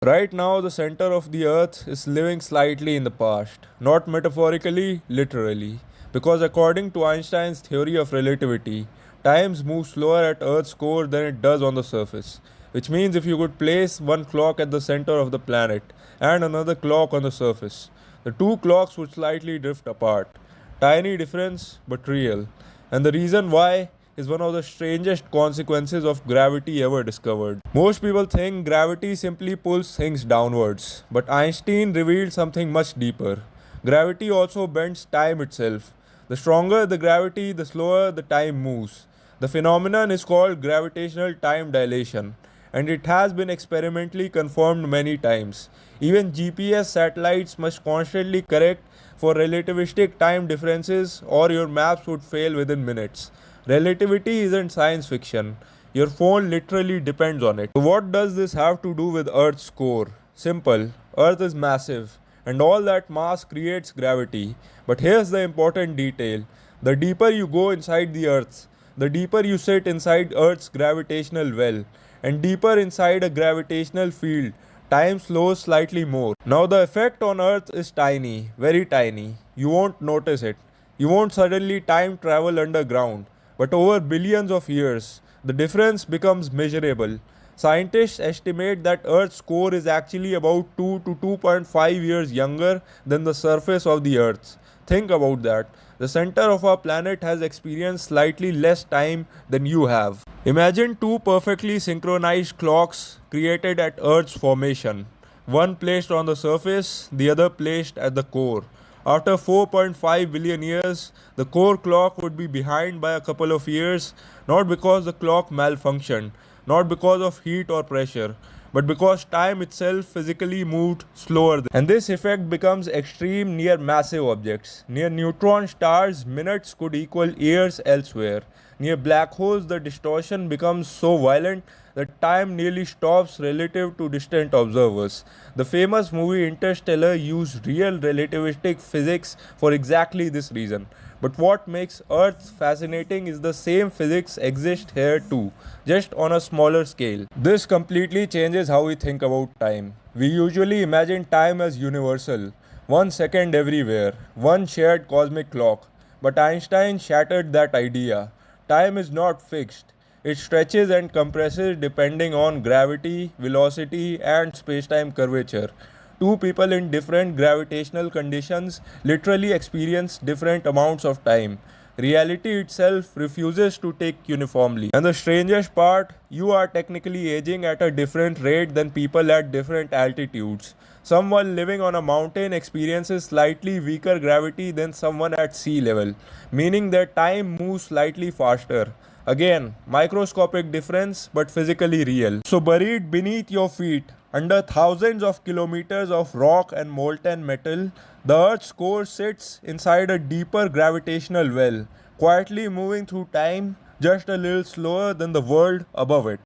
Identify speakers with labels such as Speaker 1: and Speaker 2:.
Speaker 1: Right now, the center of the earth is living slightly in the past, not metaphorically, literally. Because according to Einstein's theory of relativity, time moves slower at Earth's core than it does on the surface. Which means if you could place one clock at the center of the planet and another clock on the surface, the two clocks would slightly drift apart. Tiny difference, but real. And the reason why is one of the strangest consequences of gravity ever discovered. Most people think gravity simply pulls things downwards, but Einstein revealed something much deeper. Gravity also bends time itself. The stronger the gravity, the slower the time moves. The phenomenon is called gravitational time dilation, and it has been experimentally confirmed many times. Even GPS satellites must constantly correct for relativistic time differences, or your maps would fail within minutes. Relativity isn't science fiction. Your phone literally depends on it. So, what does this have to do with Earth's core? Simple. Earth is massive, and all that mass creates gravity. But here's the important detail: the deeper you go inside the Earth, the deeper you sit inside Earth's gravitational well, and deeper inside a gravitational field, time slows slightly more. Now, the effect on Earth is tiny, very tiny. You won't notice it. You won't suddenly time travel underground. But over billions of years, the difference becomes measurable. Scientists estimate that Earth's core is actually about 2 to 2.5 years younger than the surface of the Earth. Think about that. The center of our planet has experienced slightly less time than you have. Imagine two perfectly synchronized clocks created at Earth's formation, one placed on the surface, the other placed at the core. After 4.5 billion years, the core clock would be behind by a couple of years, not because the clock malfunctioned, not because of heat or pressure, but because time itself physically moved slower. And this effect becomes extreme near massive objects. Near neutron stars, minutes could equal years elsewhere. Near black holes, the distortion becomes so violent that time nearly stops relative to distant observers. The famous movie Interstellar used real relativistic physics for exactly this reason. But what makes Earth fascinating is the same physics exists here too, just on a smaller scale. This completely changes how we think about time. We usually imagine time as universal, 1 second everywhere, one shared cosmic clock. But Einstein shattered that idea. Time is not fixed. It stretches and compresses depending on gravity, velocity, and spacetime curvature. Two people in different gravitational conditions literally experience different amounts of time. Reality itself refuses to tick uniformly. And the strangest part, you are technically aging at a different rate than people at different altitudes. Someone living on a mountain experiences slightly weaker gravity than someone at sea level, meaning their time moves slightly faster. Again, microscopic difference but physically real. So, buried beneath your feet, under thousands of kilometers of rock and molten metal, the Earth's core sits inside a deeper gravitational well, quietly moving through time just a little slower than the world above it.